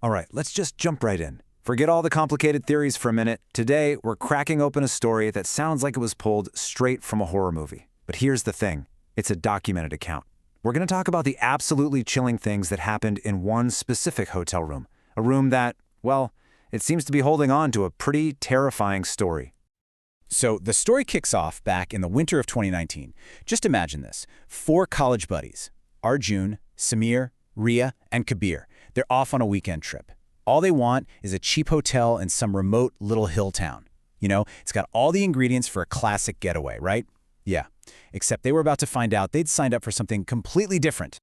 All right, let's just jump right in. Forget all the complicated theories for a minute. Today, we're cracking open a story that sounds like it was pulled straight from a horror movie. But here's the thing. It's a documented account. We're going to talk about the absolutely chilling things that happened in one specific hotel room. A room that, well, it seems to be holding on to a pretty terrifying story. So the story kicks off back in the winter of 2019. Just imagine this. 4 college buddies, Arjun, Samir, Ria, and Kabir. They're off on a weekend trip. All they want is a cheap hotel in some remote little hill town. You know, it's got all the ingredients for a classic getaway, right? Yeah, except they were about to find out they'd signed up for something completely different.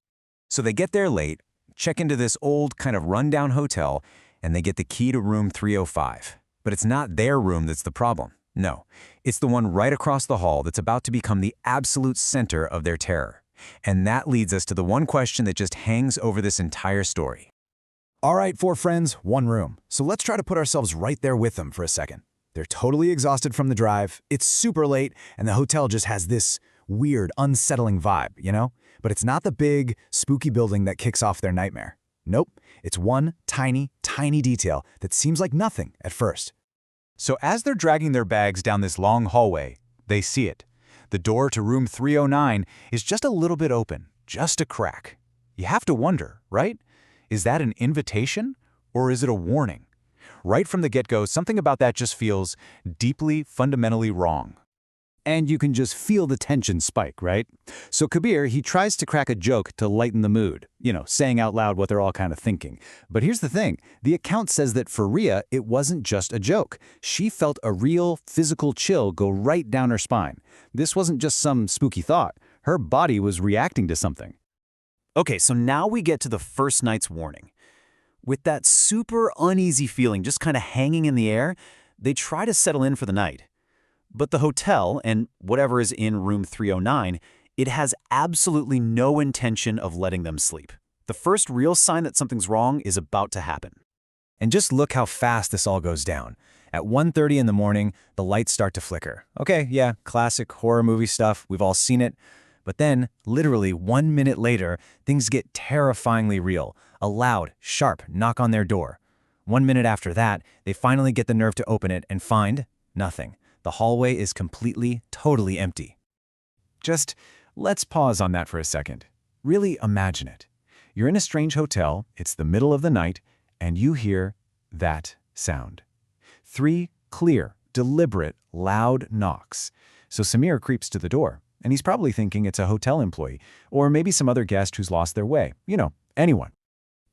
So they get there late, check into this old kind of rundown hotel, and they get the key to room 305. But it's not their room that's the problem. No, it's the one right across the hall that's about to become the absolute center of their terror. And that leads us to the one question that just hangs over this entire story. All right, 4 friends, 1 room. So let's try to put ourselves right there with them for a second. They're totally exhausted from the drive, it's super late, and the hotel just has this weird, unsettling vibe, you know? But it's not the big, spooky building that kicks off their nightmare. Nope, it's one tiny, tiny detail that seems like nothing at first. So as they're dragging their bags down this long hallway, they see it. The door to room 309 is just a little bit open, just a crack. You have to wonder, right? Is that an invitation or is it a warning? Right from the get-go, something about that just feels deeply, fundamentally wrong. And you can just feel the tension spike, right? So Kabir, he tries to crack a joke to lighten the mood, you know, saying out loud what they're all kind of thinking. But here's the thing, the account says that for Ria, it wasn't just a joke. She felt a real physical chill go right down her spine. This wasn't just some spooky thought. Her body was reacting to something. Okay, so now we get to the first night's warning. With that super uneasy feeling just kind of hanging in the air, they try to settle in for the night. But the hotel, and whatever is in room 309, it has absolutely no intention of letting them sleep. The first real sign that something's wrong is about to happen. And just look how fast this all goes down. At 1:30 in the morning, the lights start to flicker. Okay, yeah, classic horror movie stuff, we've all seen it. But then, literally 1 minute later, things get terrifyingly real. A loud, sharp knock on their door. 1 minute after that, they finally get the nerve to open it and find nothing. The hallway is completely, totally empty. Just let's pause on that for a second. Really imagine it. You're in a strange hotel, it's the middle of the night, and you hear that sound. 3 clear, deliberate, loud knocks. So Samir creeps to the door. And he's probably thinking it's a hotel employee, or maybe some other guest who's lost their way. You know, anyone.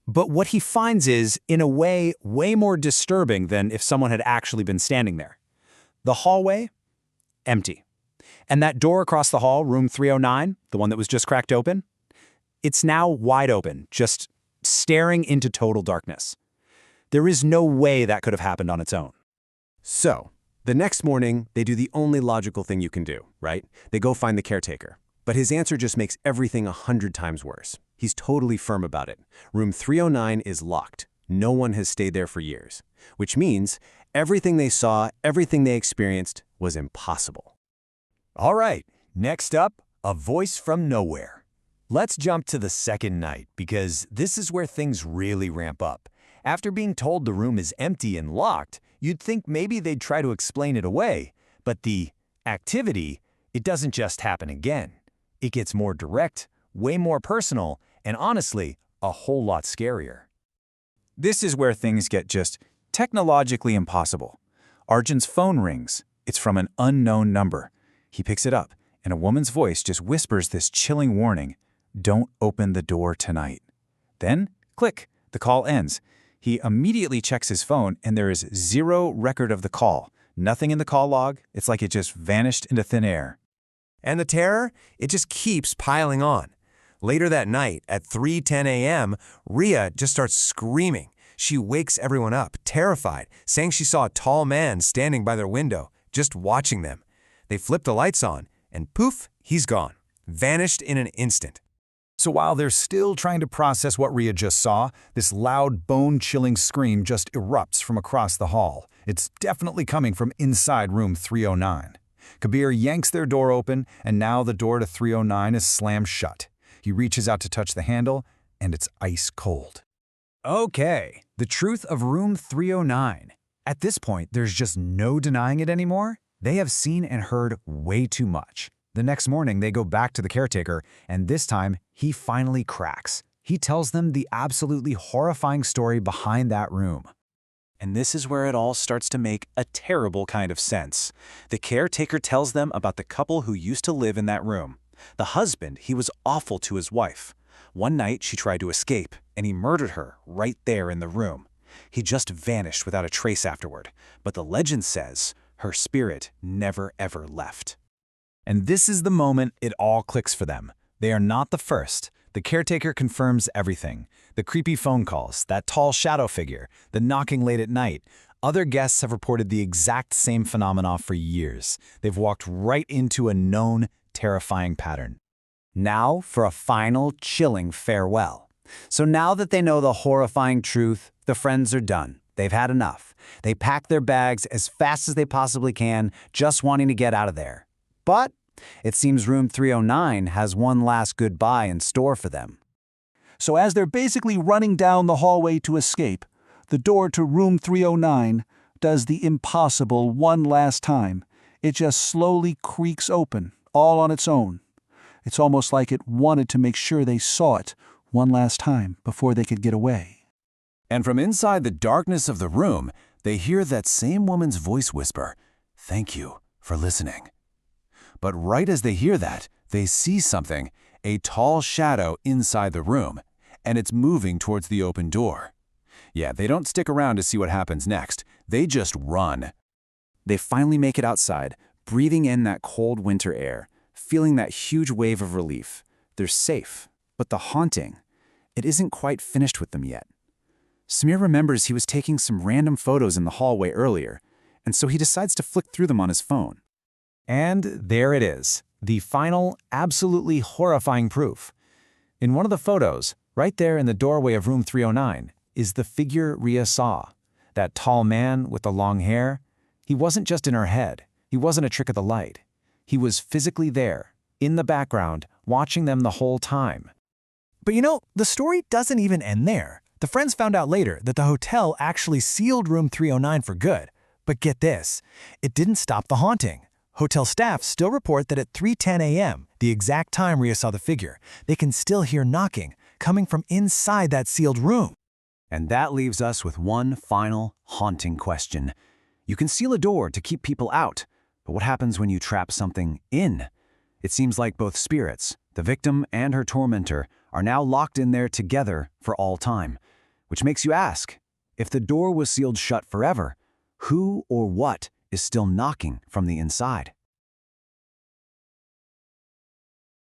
But what he finds is, in a way more disturbing than if someone had actually been standing there. The hallway, empty. And that door across the hall, room 309, the one that was just cracked open, it's now wide open, just staring into total darkness. There is no way that could have happened on its own. So, the next morning, they do the only logical thing you can do, right? They go find the caretaker. But his answer just makes everything 100 times worse. He's totally firm about it. Room 309 is locked. No one has stayed there for years. Which means everything they saw, everything they experienced was impossible. All right, next up, a voice from nowhere. Let's jump to the second night, because this is where things really ramp up. After being told the room is empty and locked, you'd think maybe they'd try to explain it away. But the activity, it doesn't just happen again. It gets more direct, way more personal, and honestly, a whole lot scarier. This is where things get just technologically impossible. Arjun's phone rings. It's from an unknown number. He picks it up, and a woman's voice just whispers this chilling warning, "Don't open the door tonight." Then, click, the call ends. He immediately checks his phone, and there is 0 record of the call. Nothing in the call log. It's like it just vanished into thin air. And the terror? It just keeps piling on. Later that night, at 3:10 a.m., Ria just starts screaming. She wakes everyone up, terrified, saying she saw a tall man standing by their window, just watching them. They flip the lights on, and poof, he's gone. Vanished in an instant. So while they're still trying to process what Ria just saw, this loud, bone-chilling scream just erupts from across the hall. It's definitely coming from inside room 309. Kabir yanks their door open, and now the door to 309 is slammed shut. He reaches out to touch the handle, and it's ice cold. Okay, The truth of room 309. At this point, there's just no denying it anymore. They have seen and heard way too much. The next morning, they go back to the caretaker, and this time, he finally cracks. He tells them the absolutely horrifying story behind that room. And this is where it all starts to make a terrible kind of sense. The caretaker tells them about the couple who used to live in that room. The husband, he was awful to his wife. One night, she tried to escape, and he murdered her right there in the room. He just vanished without a trace afterward, but the legend says her spirit never ever left. And this is the moment it all clicks for them. They are not the first. The caretaker confirms everything. The creepy phone calls, that tall shadow figure, the knocking late at night. Other guests have reported the exact same phenomena for years. They've walked right into a known, terrifying pattern. Now for a final, chilling farewell. So now that they know the horrifying truth, the friends are done. They've had enough. They pack their bags as fast as they possibly can, just wanting to get out of there. But it seems room 309 has one last goodbye in store for them. So as they're basically running down the hallway to escape, the door to room 309 does the impossible one last time. It just slowly creaks open, all on its own. It's almost like it wanted to make sure they saw it one last time before they could get away. And from inside the darkness of the room, they hear that same woman's voice whisper, "Thank you for listening." But right as they hear that, they see something, a tall shadow inside the room, and it's moving towards the open door. Yeah, they don't stick around to see what happens next. They just run. They finally make it outside, breathing in that cold winter air, feeling that huge wave of relief. They're safe, but the haunting, it isn't quite finished with them yet. Samir remembers he was taking some random photos in the hallway earlier, and so he decides to flick through them on his phone. And there it is, the final, absolutely horrifying proof. In one of the photos, right there in the doorway of room 309, is the figure Rhea saw. That tall man with the long hair. He wasn't just in her head. He wasn't a trick of the light. He was physically there, in the background, watching them the whole time. But you know, the story doesn't even end there. The friends found out later that the hotel actually sealed room 309 for good. But get this, it didn't stop the haunting. Hotel staff still report that at 3:10 a.m., the exact time Rhea saw the figure, they can still hear knocking coming from inside that sealed room. And that leaves us with one final, haunting question. You can seal a door to keep people out, but what happens when you trap something in? It seems like both spirits, the victim and her tormentor, are now locked in there together for all time. Which makes you ask, if the door was sealed shut forever, who or what is still knocking from the inside?